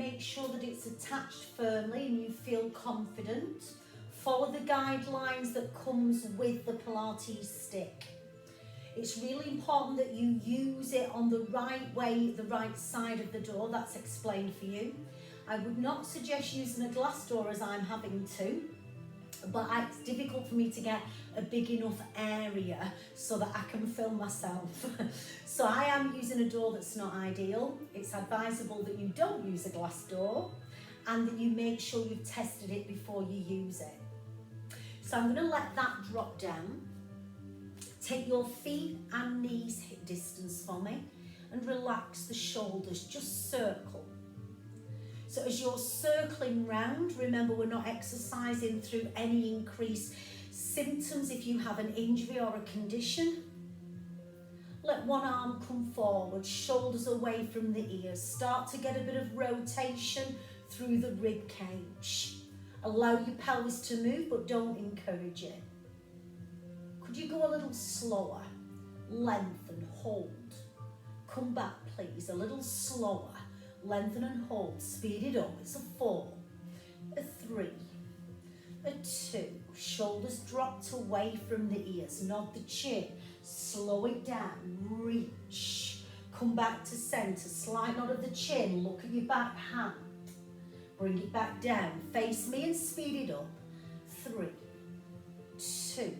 make sure that it's attached firmly and you feel confident. Follow the guidelines that comes with the Pilates stick. It's really important that you use it on the right way, the right side of the door. That's explained for you. I would not suggest using a glass door as I'm having to, but it's difficult for me to get a big enough area so that I can film myself. So I am using a door that's not ideal. It's advisable that you don't use a glass door and that you make sure you've tested it before you use it. So I'm going to let that drop down. Take your feet and knees hip distance for me and relax the shoulders, just circle. So as you're circling round, remember we're not exercising through any increased symptoms if you have an injury or a condition. Let one arm come forward, shoulders away from the ears. Start to get a bit of rotation through the rib cage. Allow your pelvis to move, but don't encourage it. Could you go a little slower? Lengthen, hold. Come back, please, a little slower. Lengthen and hold, speed it up. It's a 4, a 3, a 2. Shoulders dropped away from the ears. Nod the chin, slow it down, reach. Come back to center, slight nod of the chin, look at your back hand. Bring it back down, face me and speed it up. 3, 2,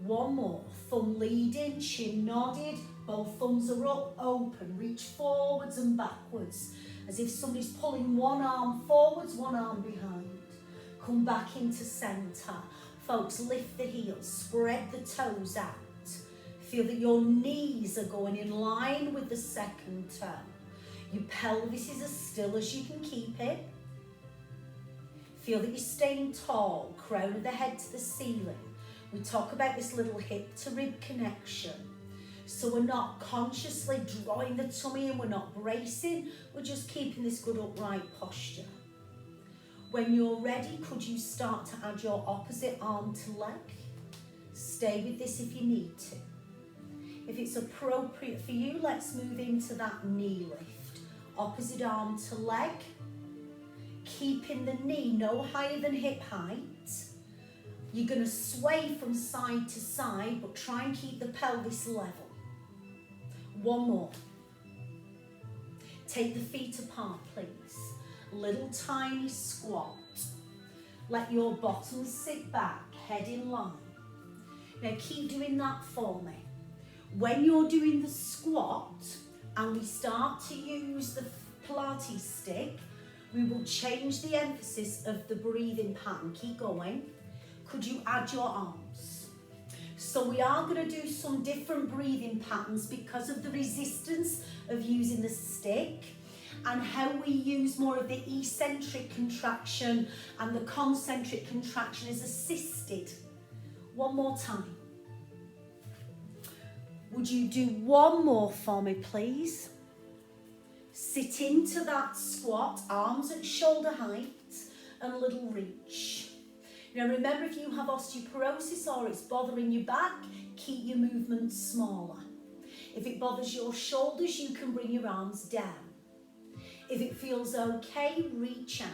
one more. Thumb leading, chin nodded, both thumbs are up, open, reach forwards and backwards, as if somebody's pulling one arm forwards, one arm behind. Come back into center. Folks, lift the heels, spread the toes out. Feel that your knees are going in line with the second toe. Your pelvis is as still as you can keep it. Feel that you're staying tall, crown of the head to the ceiling. We talk about this little hip to rib connection. So we're not consciously drawing the tummy in, we're not bracing, we're just keeping this good upright posture. When you're ready, could you start to add your opposite arm to leg? Stay with this if you need to. If it's appropriate for you, let's move into that knee lift. Opposite arm to leg. Keeping the knee no higher than hip height. You're going to sway from side to side, but try and keep the pelvis level. One more. Take the feet apart, please. Little tiny squat. Let your bottom sit back, head in line. Now keep doing that for me. When you're doing the squat and we start to use the Pilates stick, we will change the emphasis of the breathing pattern. Keep going. Could you add your arms? So we are going to do some different breathing patterns because of the resistance of using the stick and how we use more of the eccentric contraction and the concentric contraction is assisted. One more time. Would you do one more for me, please? Sit into that squat, arms at shoulder height and a little reach. Now remember, if you have osteoporosis or it's bothering your back, keep your movement smaller. If it bothers your shoulders, you can bring your arms down. If it feels okay, reach out.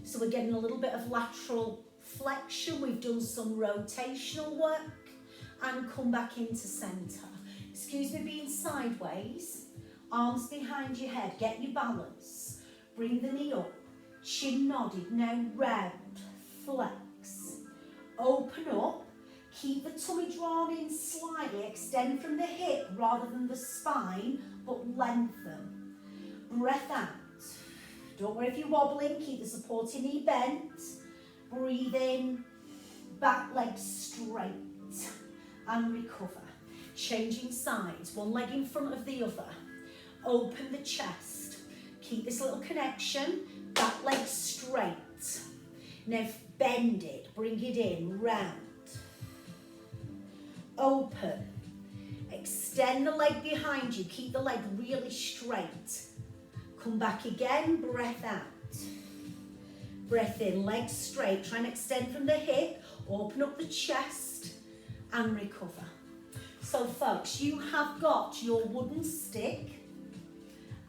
So we're getting a little bit of lateral flexion. We've done some rotational work and come back into center. Excuse me being sideways. Arms behind your head. Get your balance. Bring the knee up. Chin nodded, now round, flex, open up, keep the tummy drawn in slightly, extend from the hip rather than the spine, but lengthen. Breath out. Don't worry if you're wobbling, keep the supporting knee bent. Breathe in, back leg straight and recover. Changing sides, one leg in front of the other. Open the chest, keep this little connection. Back leg straight. Now bend it, bring it in, round. Open. Extend the leg behind you, keep the leg really straight. Come back again, breath out. Breath in, leg straight. Try and extend from the hip, open up the chest and recover. So folks, you have got your wooden stick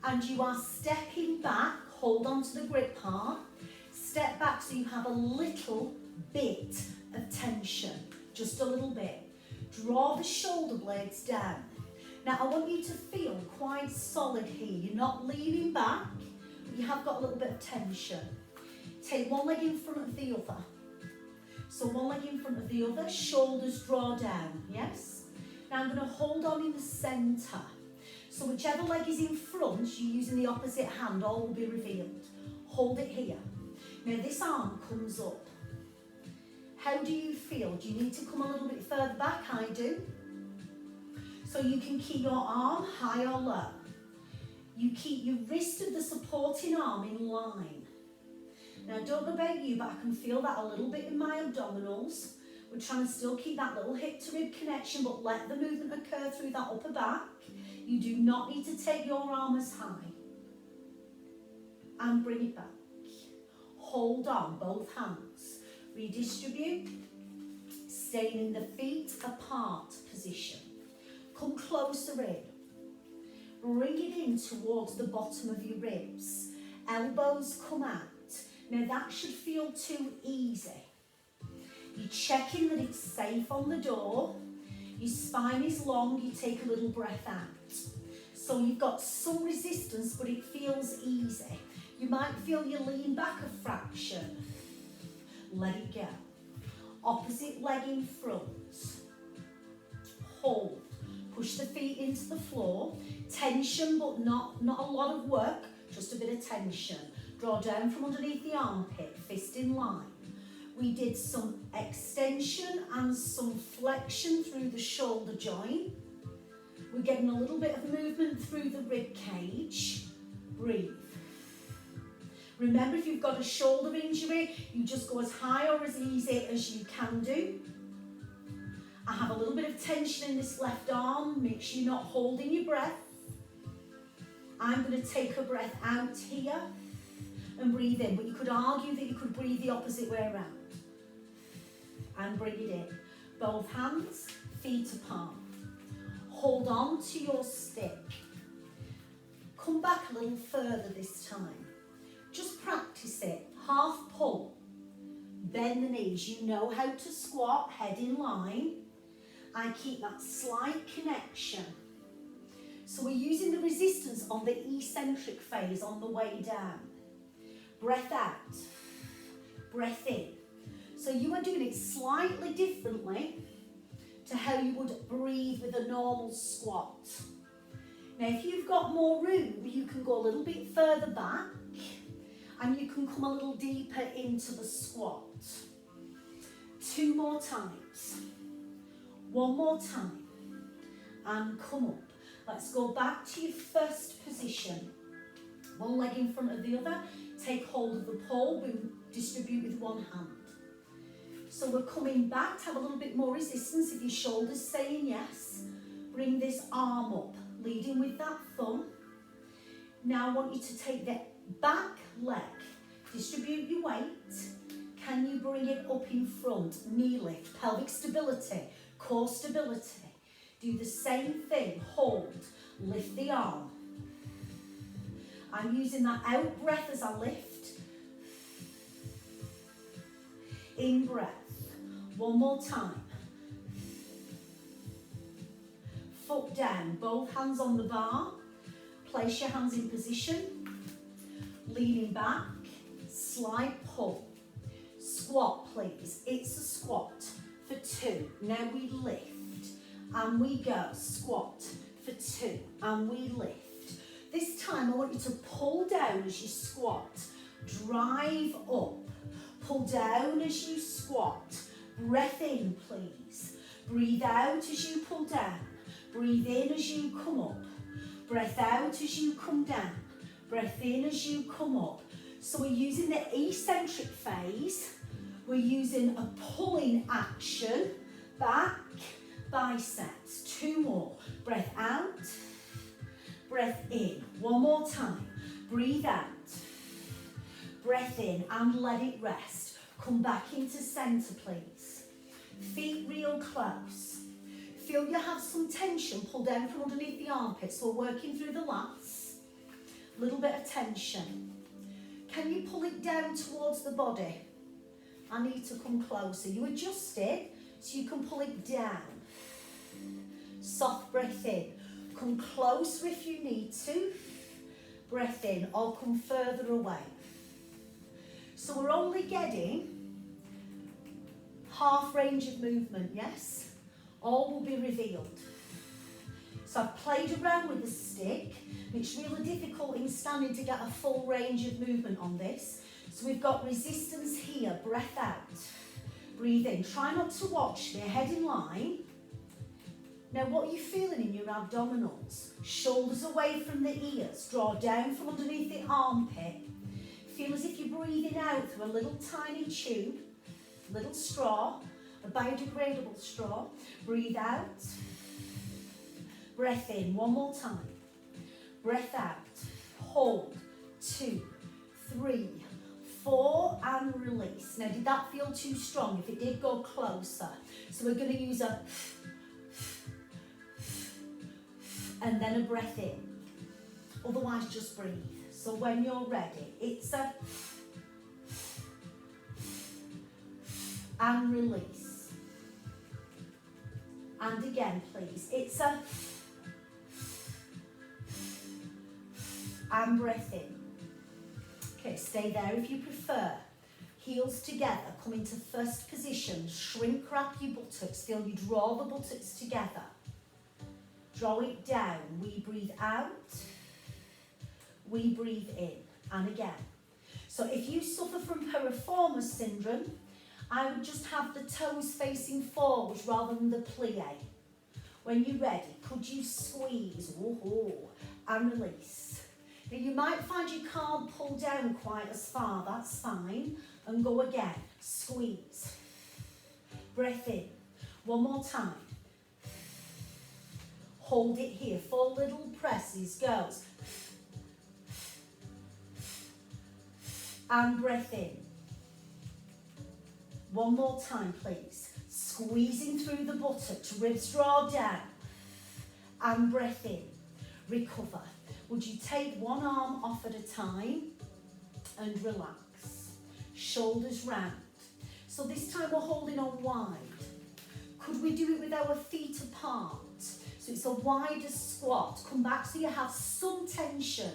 and you are stepping back, hold on to the grip part, step back so you have a little bit of tension, just a little bit. Draw the shoulder blades down. Now I want you to feel quite solid here. You're not leaning back, but you have got a little bit of tension. Take one leg in front of the other. So one leg in front of the other, shoulders draw down, yes? Now I'm going to hold on in the centre. So whichever leg is in front, you're using the opposite hand, all will be revealed. Hold it here. Now this arm comes up. How do you feel? Do you need to come a little bit further back? I do. So you can keep your arm high or low. You keep your wrist of the supporting arm in line. Now I don't know about you, but I can feel that a little bit in my abdominals. We're trying to still keep that little hip to rib connection, but let the movement occur through that upper back. You do not need to take your arm as high. And bring it back. Hold on, both hands. Redistribute. Staying in the feet apart position. Come closer in. Bring it in towards the bottom of your ribs. Elbows come out. Now that should feel too easy. You're checking that it's safe on the door. Your spine is long, you take a little breath out. So you've got some resistance, but it feels easy. You might feel you lean back a fraction. Let it go. Opposite leg in front. Hold. Push the feet into the floor. Tension, but not a lot of work, just a bit of tension. Draw down from underneath the armpit, fist in line. We did some extension and some flexion through the shoulder joint. We're getting a little bit of movement through the rib cage. Breathe. Remember, if you've got a shoulder injury, you just go as high or as easy as you can do. I have a little bit of tension in this left arm. Make sure you're not holding your breath. I'm going to take a breath out here and breathe in, but you could argue that you could breathe the opposite way around. And bring it in. Both hands, feet apart. Hold on to your stick. Come back a little further this time. Just practice it. Half pull. Bend the knees. You know how to squat, head in line. I keep that slight connection. So we're using the resistance on the eccentric phase on the way down. Breath out. Breath in. So you are doing it slightly differently to how you would breathe with a normal squat. Now if you've got more room, you can go a little bit further back and you can come a little deeper into the squat. 2 more times. 1 more time. And come up. Let's go back to your first position. One leg in front of the other. Take hold of the pole. We distribute with one hand. So we're coming back to have a little bit more resistance. If your shoulder's saying yes, bring this arm up, leading with that thumb. Now I want you to take the back leg, distribute your weight. Can you bring it up in front? Knee lift, pelvic stability, core stability. Do the same thing, hold, lift the arm. I'm using that out breath as I lift. In breath. 1 more time. Foot down, both hands on the bar. Place your hands in position. Leaning back, slide pull. Squat please, it's a squat for 2. Now we lift and we go, squat for 2 and we lift. This time I want you to pull down as you squat, drive up, pull down as you squat. Breath in, please. Breathe out as you pull down. Breathe in as you come up. Breath out as you come down. Breath in as you come up. So we're using the eccentric phase. We're using a pulling action. Back, biceps. 2 more. Breath out. Breath in. 1 more time. Breathe out. Breath in and let it rest. Come back into centre, please. Feet real close. Feel you have some tension. Pull down from underneath the armpits. We're working through the lats. Little bit of tension. Can you pull it down towards the body? I need to come closer. You adjust it so you can pull it down. Soft breath in. Come closer if you need to. Breath in, or come further away. So we're only getting half range of movement, yes? All will be revealed. So I've played around with the stick. It's really difficult in standing to get a full range of movement on this. So we've got resistance here, breath out. Breathe in. Try not to watch the head in line. Now what are you feeling in your abdominals? Shoulders away from the ears. Draw down from underneath the armpit. Feel as if you're breathing out through a little tiny tube, little straw, a biodegradable straw. Breathe out. Breath in, one more time. Breath out. Hold. 2, 3, 4, and release. Now, did that feel too strong? If it did, go closer. So we're going to use a and then a breath in. Otherwise, just breathe. So when you're ready, it's a and release. And again, please. It's a and breath in. Okay, stay there if you prefer. Heels together, come into first position. Shrink wrap your buttocks. Feel you draw the buttocks together. Draw it down. We breathe out. We breathe in. And again. So if you suffer from piriformis syndrome, I would just have the toes facing forwards rather than the plie. When you're ready, could you squeeze? Woohoo, and release. Now you might find you can't pull down quite as far. That's fine. And go again. Squeeze. Breath in. One more time. Hold it here. 4 little presses. Goes. And breath in. One more time, please. Squeezing through the buttocks. Ribs draw down. And breath in. Recover. Would you take one arm off at a time and relax? Shoulders round. So this time we're holding on wide. Could we do it with our feet apart? So it's a wider squat. Come back so you have some tension.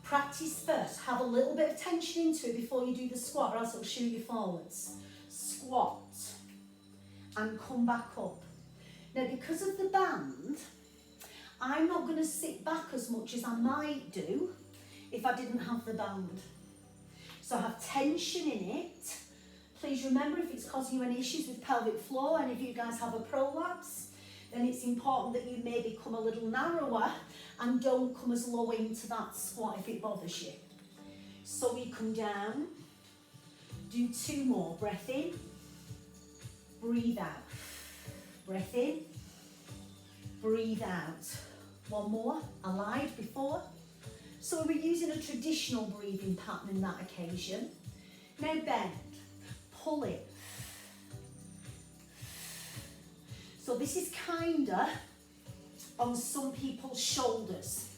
Practice first. Have a little bit of tension into it before you do the squat, or else it'll shoot you forwards. Squat. And come back up. Now, because of the band, I'm not going to sit back as much as I might do if I didn't have the band. So I have tension in it. Please remember, if it's causing you any issues with pelvic floor, and if you guys have a prolapse, then it's important that you maybe come a little narrower and don't come as low into that squat if it bothers you. So we come down, do 2 more. Breath in, breathe out. Breath in, breathe out. 1 more. I lied before. So we're using a traditional breathing pattern in that occasion. Now bend, pull it. So this is kinda on some people's shoulders.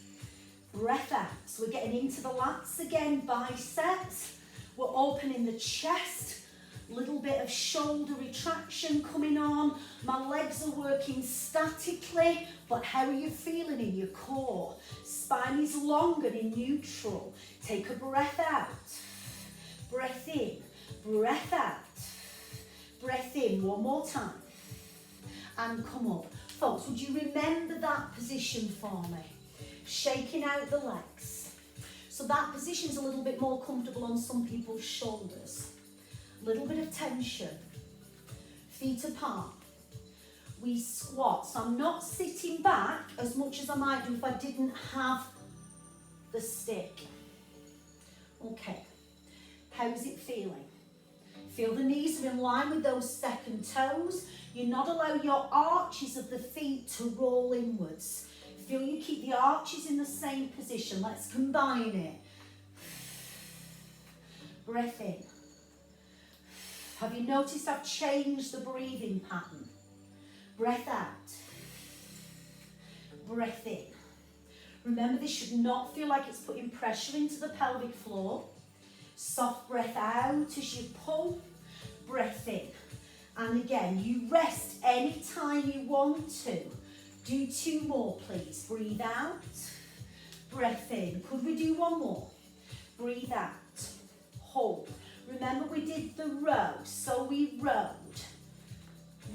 Breath out. So we're getting into the lats again, biceps. We're opening the chest. Little bit of shoulder retraction coming on. My legs are working statically, but how are you feeling in your core? Spine is long and in neutral. Take a breath out. Breath in. Breath out. Breath in. 1 more time. And come up. Folks, would you remember that position for me? Shaking out the legs. So that position's a little bit more comfortable on some people's shoulders. Little bit of tension. Feet apart. We squat. So I'm not sitting back as much as I might do if I didn't have the stick. Okay. How's it feeling? Feel the knees are in line with those second toes. You're not allowing your arches of the feet to roll inwards. Feel you keep the arches in the same position. Let's combine it. Breath in. Have you noticed I've changed the breathing pattern? Breath out. Breath in. Remember, this should not feel like it's putting pressure into the pelvic floor. Soft breath out as you pull, breath in. And again, you rest anytime you want to. Do 2 more, please. Breathe out, breath in. Could we do 1 more? Breathe out, hold. Remember, we did the row, so we rowed.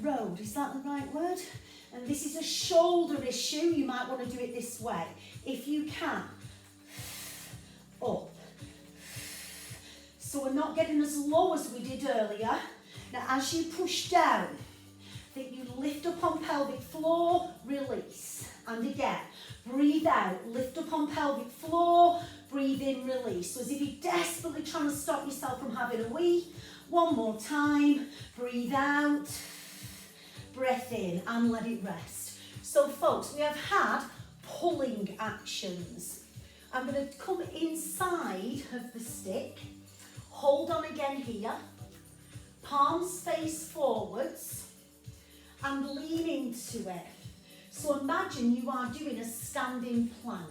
Rowed, is that the right word? And this is a shoulder issue. You might want to do it this way. If you can, up. So we're not getting as low as we did earlier. Now, as you push down, think you lift up on pelvic floor, release. And again, breathe out, lift up on pelvic floor, breathe in, release. So as if you're desperately trying to stop yourself from having a wee. 1 more time, breathe out, breath in, and let it rest. So folks, we have had pulling actions. I'm going to come inside of the stick, hold on again here, palms face forwards, and lean into it. So imagine you are doing a standing plank.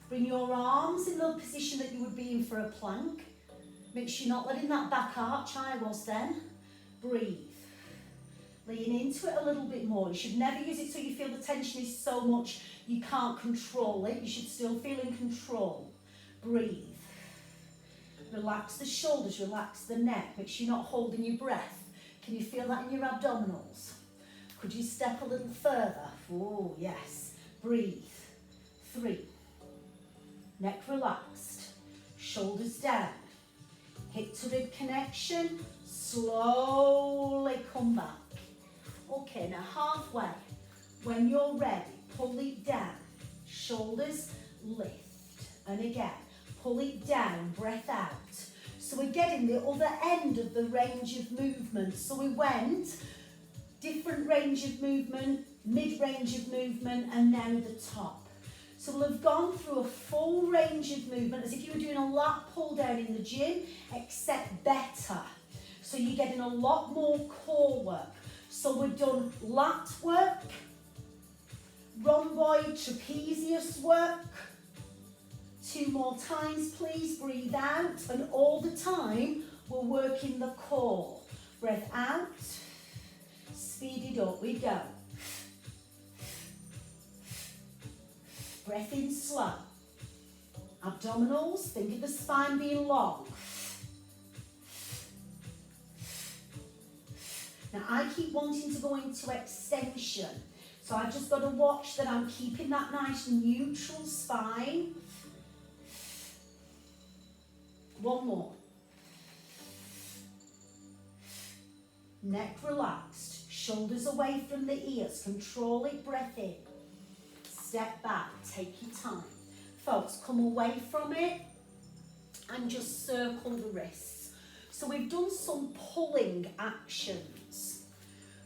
Bring your arms in the position that you would be in for a plank. Make sure you're not letting that back arch. I was then. Breathe. Lean into it a little bit more. You should never use it so you feel the tension is so much you can't control it. You should still feel in control. Breathe. Relax the shoulders, relax the neck. Make sure you're not holding your breath. Can you feel that in your abdominals? Could you step a little further? Oh, yes. Breathe. 3. Neck relaxed. Shoulders down. Hip to rib connection. Slowly come back. Okay, now halfway. When you're ready, pull it down. Shoulders lift. And again, pull it down, breath out. So we're getting the other end of the range of movement. So we went different range of movement, mid-range of movement, and now the top. So we'll have gone through a full range of movement as if you were doing a lat pull down in the gym, except better. So you're getting a lot more core work. So we've done lat work, rhomboid, trapezius work. 2 more times, please. Breathe out. And all the time, we're working the core. Breath out. Speed it up. We go. Breath in slow. Abdominals. Think of the spine being long. Now, I keep wanting to go into extension. So I've just got to watch that I'm keeping that nice neutral spine. 1 more. Neck relaxed. Shoulders away from the ears. Control it. Breath in. Step back. Take your time. Folks, come away from it and just circle the wrists. So we've done some pulling actions.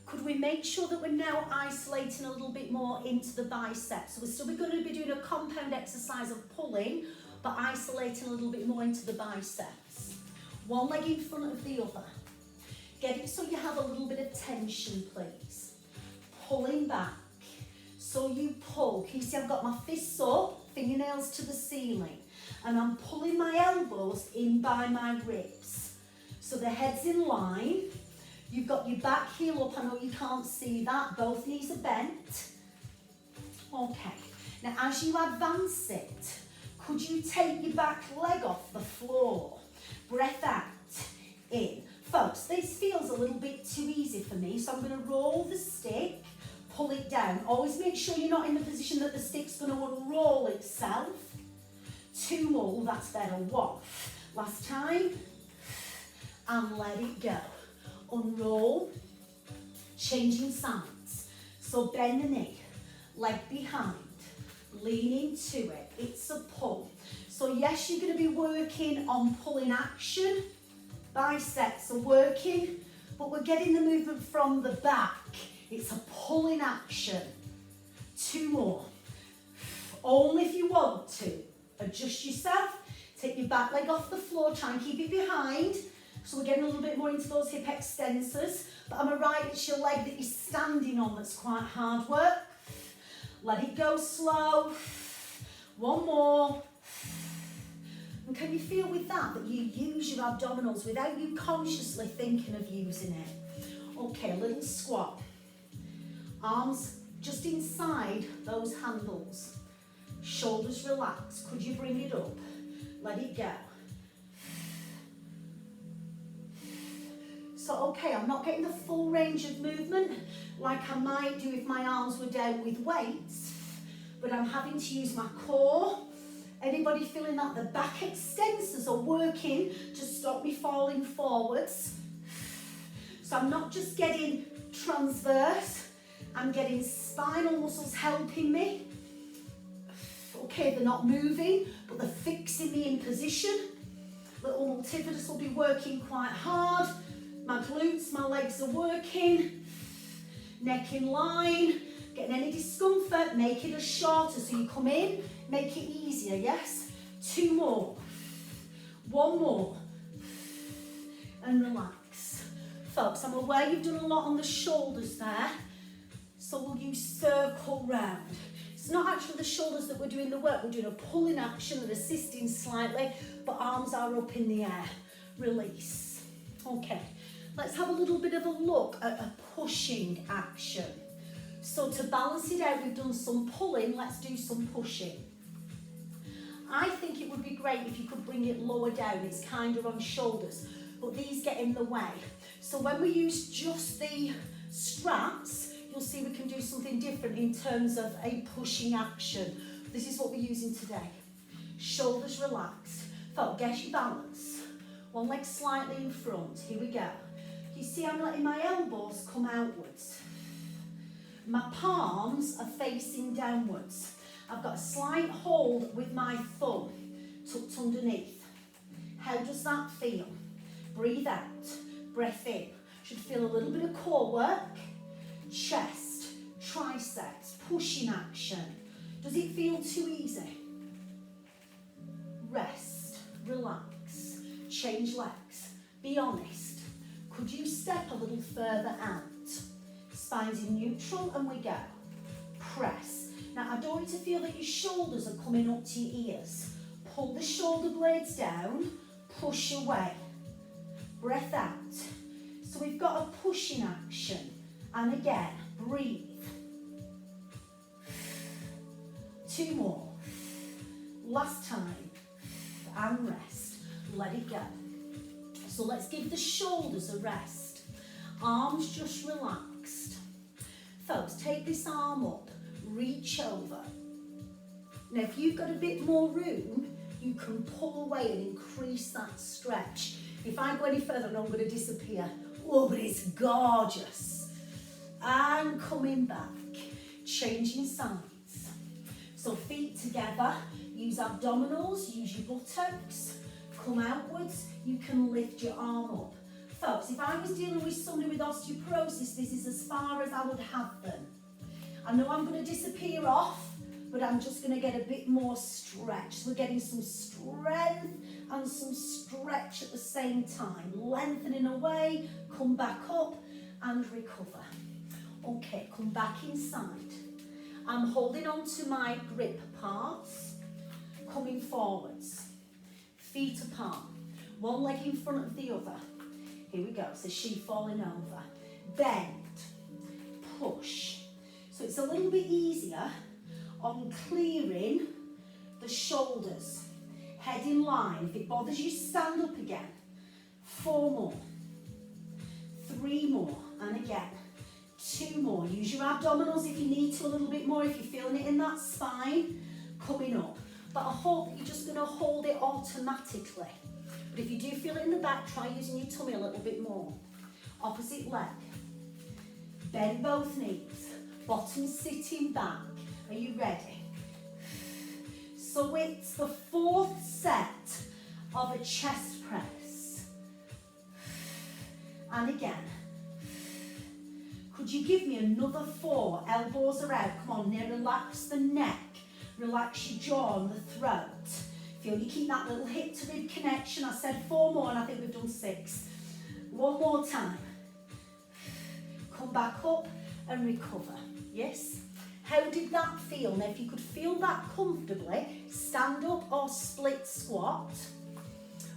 Could we make sure that we're now isolating a little bit more into the biceps? So we're still going to be doing a compound exercise of pulling, but isolating a little bit more into the biceps. 1 leg in front of the other. Get it so you have a little bit of tension, please. Pulling back. So you pull. Can you see I've got my fists up, fingernails to the ceiling, and I'm pulling my elbows in by my ribs. So the head's in line. You've got your back heel up. I know you can't see that. Both knees are bent. Okay. Now, as you advance it, could you take your back leg off the floor? Breath out, in. Folks, this feels a little bit too easy for me, so I'm going to roll the stick, pull it down. Always make sure you're not in the position that the stick's going to unroll itself. 2 more, that's better. 1. Last time, and let it go. Unroll, changing sides. So bend the knee, leg behind. Lean into it. It's a pull. So yes, you're going to be working on pulling action. Biceps are working, but we're getting the movement from the back. It's a pulling action. 2 more. Only if you want to. Adjust yourself. Take your back leg off the floor. Try and keep it behind. So we're getting a little bit more into those hip extensors. But am I right? It's your leg that you're standing on that's quite hard work. Let it go slow. One more. And can you feel with that you use your abdominals without you consciously thinking of using it? Okay, a little squat. Arms just inside those handles. Shoulders relaxed. Could you bring it up? Let it go. So, okay, I'm not getting the full range of movement like I might do if my arms were down with weights, but I'm having to use my core. Anybody feeling that the back extensors are working to stop me falling forwards? So I'm not just getting transverse, I'm getting spinal muscles helping me. Okay, they're not moving, but they're fixing me in position. Little multifidus will be working quite hard. My glutes, my legs are working. Neck in line. Getting any discomfort, make it as shorter. So you come in, make it easier, yes? 2 more. 1 more. And relax. Folks, I'm aware you've done a lot on the shoulders there. So we'll use circle round. It's not actually the shoulders that we're doing the work. We're doing a pulling action and assisting slightly, but arms are up in the air. Release. Okay, let's have a little bit of a look at a pushing action. So to balance it out, we've done some pulling, let's do some pushing. I think it would be great if you could bring it lower down. It's kind of on shoulders, but these get in the way. So when we use just the straps, you'll see we can do something different in terms of a pushing action. This is what we're using today. Shoulders relaxed. Folks, get your balance. One leg slightly in front. Here we go. You see I'm letting my elbows come outwards. My palms are facing downwards. I've got a slight hold with my thumb tucked underneath. How does that feel? Breathe out, breath in. Should feel a little bit of core work. Chest, triceps, pushing action. Does it feel too easy? Rest, relax, change legs. Be honest. Could you step a little further out? Spine's in neutral and we go. Press. Now I don't want you to feel that your shoulders are coming up to your ears. Pull the shoulder blades down, push away. Breath out. So we've got a pushing action. And again, breathe. 2 more. Last time. And rest. Let it go. So let's give the shoulders a rest. Arms just relaxed. Folks, take this arm up, reach over. Now if you've got a bit more room, you can pull away and increase that stretch. If I go any further, I'm going to disappear. Oh, but it's gorgeous. And coming back, changing sides. So feet together, use abdominals, use your buttocks, come outwards, you can lift your arm up. Folks, if I was dealing with somebody with osteoporosis, this is as far as I would have them. I know I'm going to disappear off, but I'm just going to get a bit more stretch. So we're getting some strength and some stretch at the same time. Lengthening away, come back up and recover. Okay, come back inside. I'm holding on to my grip parts, coming forwards. Feet apart, one leg in front of the other. Here we go, so she's falling over. Bend, push. So it's a little bit easier on clearing the shoulders. Head in line. If it bothers you, stand up again. 4 more. 3 more. And again. 2 more. Use your abdominals if you need to a little bit more, if you're feeling it in that spine. Coming up. But I hope that you're just going to hold it automatically. But if you do feel it in the back, try using your tummy a little bit more. Opposite leg. Bend both knees. Bottom sitting back. Are you ready? So it's the 4th set of a chest press. And again. Could you give me another 4? Elbows are out. Come on, now relax the neck. Relax your jaw and the throat. Feel you keep that little hip to rib connection. I said 4 more and I think we've done 6. 1 more time. Come back up and recover. Yes? How did that feel? Now, if you could feel that comfortably, stand up or split squat.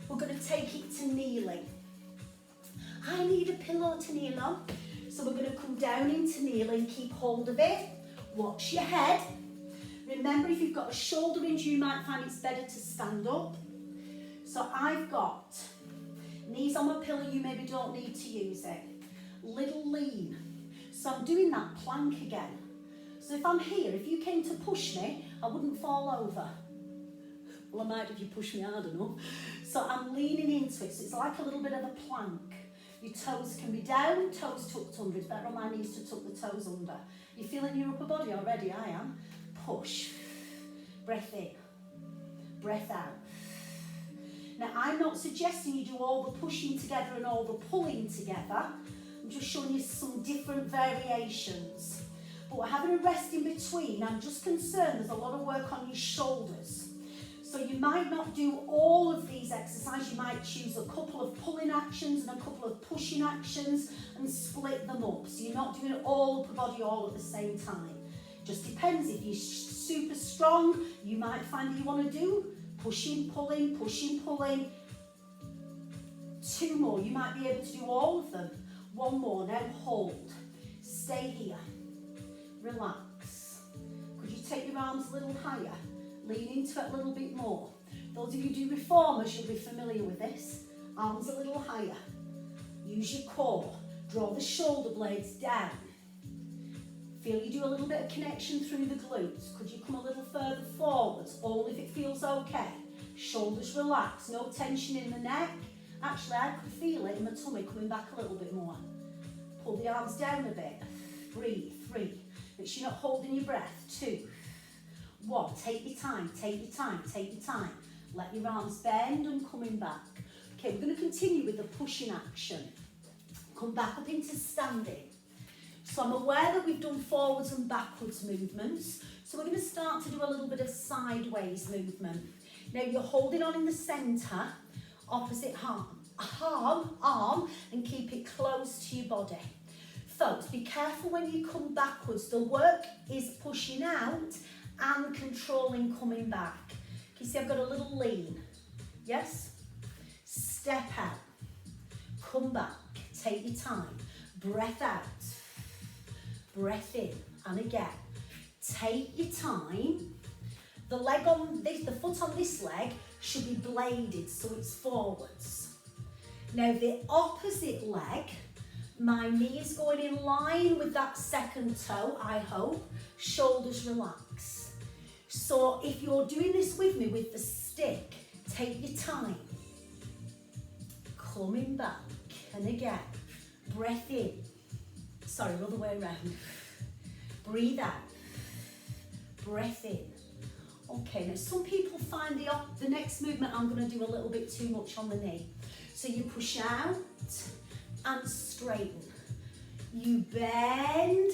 We're going to take it to kneeling. I need a pillow to kneel on. So we're going to come down into kneeling, keep hold of it. Watch your head. Remember, if you've got a shoulder injury, you might find it's better to stand up. So I've got knees on my pillow, you maybe don't need to use it. Little lean. So I'm doing that plank again. So if I'm here, if you came to push me, I wouldn't fall over. Well, I might if you push me hard enough. So I'm leaning into it, so it's like a little bit of a plank. Your toes can be down, toes tucked under. It's better on my knees to tuck the toes under. You're feeling your upper body already? I am. Push. Breath in. Breath out. Now, I'm not suggesting you do all the pushing together and all the pulling together. I'm just showing you some different variations. But we're having a rest in between. I'm just concerned there's a lot of work on your shoulders. So you might not do all of these exercises. You might choose a couple of pulling actions and a couple of pushing actions and split them up. So you're not doing all upper body all at the same time. Just depends. If you're super strong, you might find that you want to do pushing, pulling, pushing, pulling. 2 more. You might be able to do all of them. 1 more. Now hold. Stay here. Relax. Could you take your arms a little higher? Lean into it a little bit more. Those of you who do reformers, you'll be familiar with this. Arms a little higher. Use your core. Draw the shoulder blades down. Feel you do a little bit of connection through the glutes. Could you come a little further forwards? Only if it feels okay. Shoulders relaxed. No tension in the neck. Actually, I could feel it in my tummy coming back a little bit more. Pull the arms down a bit. Breathe. 3. Make sure you're not holding your breath. 2. 1. Take your time, take your time, take your time. Let your arms bend and coming back. Okay, we're going to continue with the pushing action. Come back up into standing. So I'm aware that we've done forwards and backwards movements. So we're going to start to do a little bit of sideways movement. Now you're holding on in the centre, opposite arm, and keep it close to your body. Folks, be careful when you come backwards. The work is pushing out and controlling coming back. You see I've got a little lean. Yes? Step out. Come back. Take your time. Breath out. Breath in. And again. Take your time. The leg on this, the foot on this leg should be bladed so it's forwards. Now the opposite leg, my knee is going in line with that second toe, I hope. Shoulders relax. So if you're doing this with me with the stick, take your time. Coming back. And again, breath in. Sorry, other way around. Breathe out. Breath in. Okay, now some people find the next movement I'm going to do a little bit too much on the knee. So you push out and straighten. You bend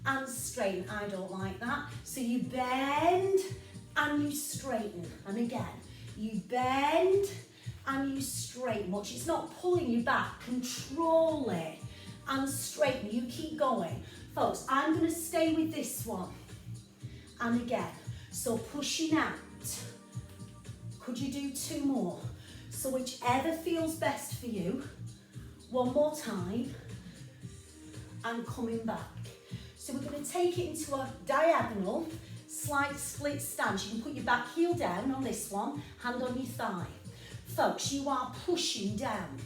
and straighten. I don't like that. So you bend and you straighten. And again, you bend and you straighten. Watch, it's not pulling you back. Control it and straighten. You keep going. Folks, I'm going to stay with this one. And again, so pushing out. Could you do 2 more? So whichever feels best for you. 1 more time. And coming back. So we're going to take it into a diagonal, slight split stance. You can put your back heel down on this one, hand on your thigh. Folks, you are pushing down.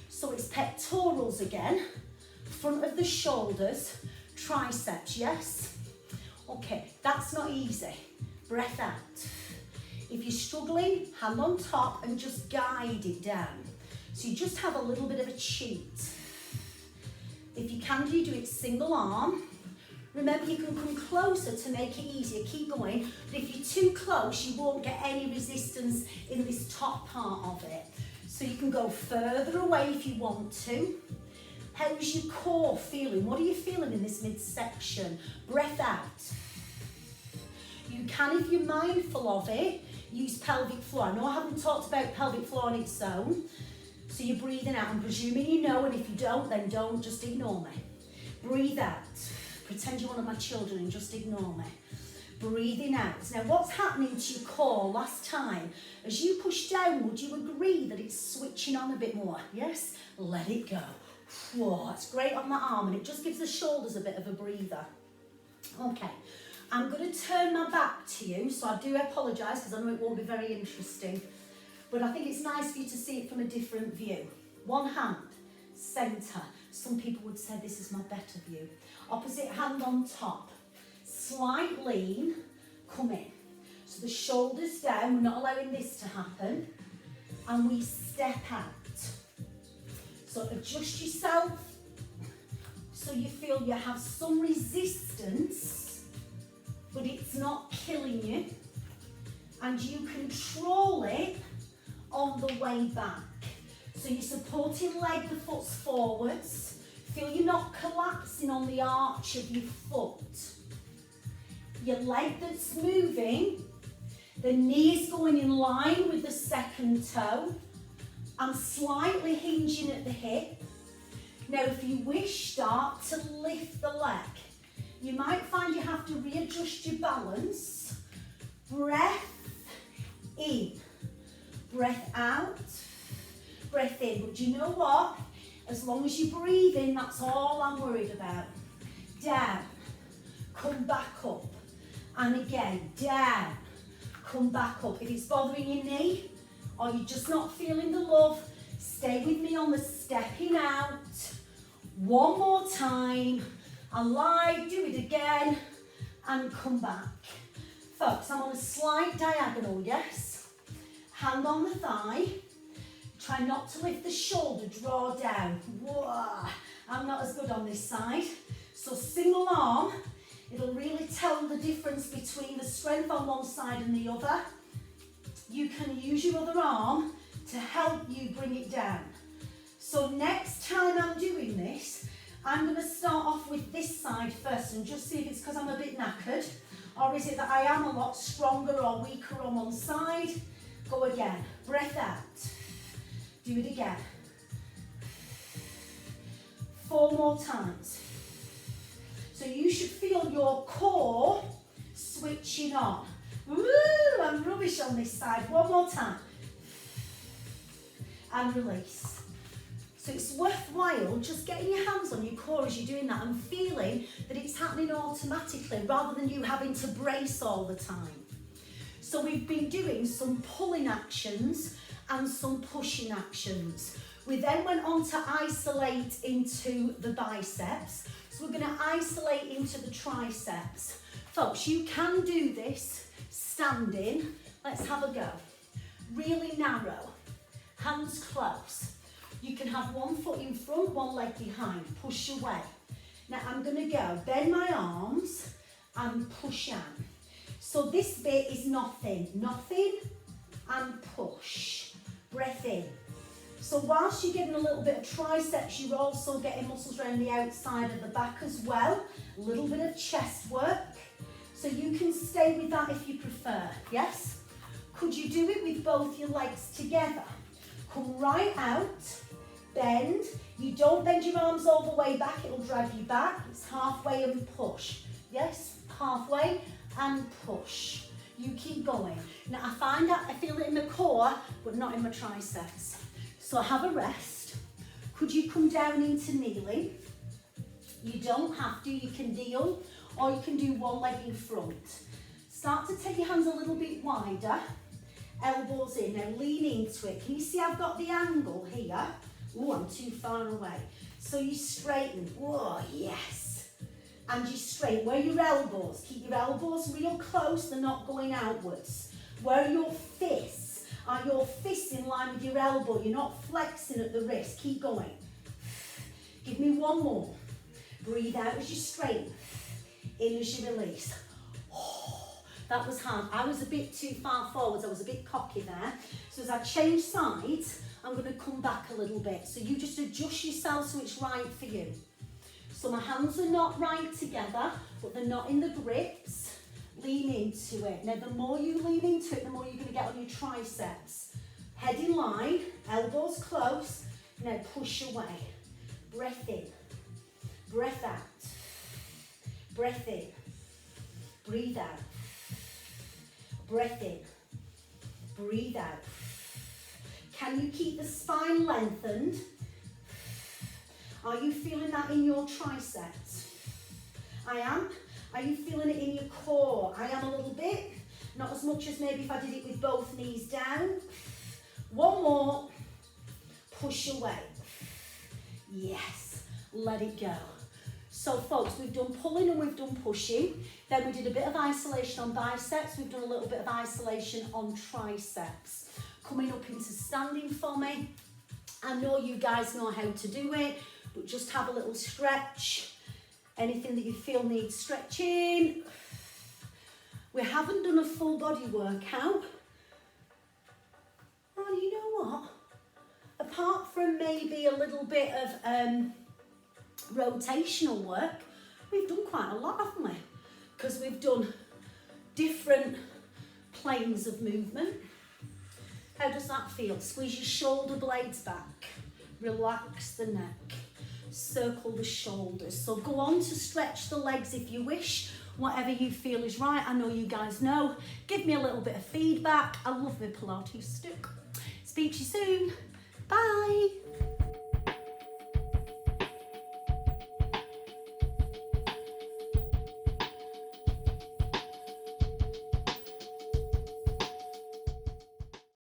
So it's pectorals again, front of the shoulders, triceps, yes? Okay, that's not easy. Breath out. If you're struggling, hand on top and just guide it down. So you just have a little bit of a cheat. If you can do it single arm. Remember, you can come closer to make it easier. Keep going. But if you're too close, you won't get any resistance in this top part of it. So you can go further away if you want to. How's your core feeling? What are you feeling in this midsection? Breath out. You can, if you're mindful of it, use pelvic floor. I know I haven't talked about pelvic floor on its own. So you're breathing out. I'm presuming you know, and if you don't, then don't. Just ignore me. Breathe out. Pretend you're one of my children and just ignore me. Breathing out. Now what's happening to your core last time? As you push down, would you agree that it's switching on a bit more? Yes? Let it go. Whoa, it's great on the arm and it just gives the shoulders a bit of a breather. Okay, I'm going to turn my back to you, so I do apologise because I know it won't be very interesting, but I think it's nice for you to see it from a different view. One hand, centre. Some people would say this is my better view. Opposite hand on top. Slight lean, come in. So the shoulders down, we're not allowing this to happen. And we step out. So adjust yourself so you feel you have some resistance, but it's not killing you. And you control it on the way back. So your supporting leg, the foot's forwards. Feel you're not collapsing on the arch of your foot. Your leg that's moving, the knee is going in line with the second toe. I'm slightly hinging at the hip. Now if you wish, start to lift the leg. You might find you have to readjust your balance. Breath in, breath out, breath in. But do you know what? As long as you breathe in, that's all I'm worried about. Down, come back up. And again, down, come back up. If it's bothering your knee, or you're just not feeling the love, stay with me on the stepping out. One more time, alive, do it again, and come back. Folks, I'm on a slight diagonal, yes? Hand on the thigh. Try not to lift the shoulder, draw down. Whoa, I'm not as good on this side. So single arm, it'll really tell the difference between the strength on one side and the other. You can use your other arm to help you bring it down. So next time I'm doing this, I'm going to start off with this side first and just see if it's because I'm a bit knackered, or is it that I am a lot stronger or weaker on one side. Go again, breath out. Do it again. 4 more times. So you should feel your core switching on. Woo, I'm rubbish on this side. One more time. And release. So it's worthwhile just getting your hands on your core as you're doing that and feeling that it's happening automatically rather than you having to brace all the time. So we've been doing some pulling actions and some pushing actions. We then went on to isolate into the biceps. So we're going to isolate into the triceps. Folks, you can do this standing. Let's have a go. Really narrow. Hands close. You can have one foot in front, one leg behind. Push away. Now I'm going to go bend my arms and push out. So this bit is nothing. Nothing and push. Breath in. So whilst you're getting a little bit of triceps, you're also getting muscles around the outside of the back as well. A little bit of chest work. So you can stay with that if you prefer, yes? Could you do it with both your legs together? Come right out, bend. You don't bend your arms all the way back, it'll drag you back. It's halfway and push. Yes, halfway and push. You keep going. Now I find that I feel it in the core, but not in my triceps. So have a rest. Could you come down into kneeling? You don't have to, you can kneel, or you can do one leg in front. Start to take your hands a little bit wider, elbows in, now lean into it. Can you see I've got the angle here? Oh, I'm too far away. So you straighten, whoa, yes. And you straighten, where are your elbows? Keep your elbows real close, they're not going outwards. Where are your fists? Are your fists in line with your elbow? You're not flexing at the wrist, keep going. Give me one more. Breathe out as you straighten, in as you release. Oh, that was hard. I was a bit too far forwards, I was a bit cocky there. So as I change sides, I'm going to come back a little bit. So you just adjust yourself so it's right for you. So my hands are not right together, but they're not in the grips. Lean into it. Now the more you lean into it, the more you're going to get on your triceps. Head in line, elbows close. Now push away. Breath in. Breath out. Breath in. Breathe out. Breath in. Breathe out. Can you keep the spine lengthened? Are you feeling that in your triceps? I am. Are you feeling it in your core? I am a little bit. Not as much as maybe if I did it with both knees down. One more. Push away. Yes. Let it go. So folks, we've done pulling and we've done pushing. Then we did a bit of isolation on biceps. We've done a little bit of isolation on triceps. Coming up into standing for me. I know you guys know how to do it, but just have a little stretch. Anything that you feel needs stretching. We haven't done a full body workout. And you know what? Apart from maybe a little bit of rotational work, we've done quite a lot, haven't we? Because we've done different planes of movement. How does that feel? Squeeze your shoulder blades back. Relax the neck. Circle the shoulders. So go on to stretch the legs if you wish. Whatever you feel is right. I know you guys know. Give me a little bit of feedback. I love my Pilates stick. Speak to you soon. Bye.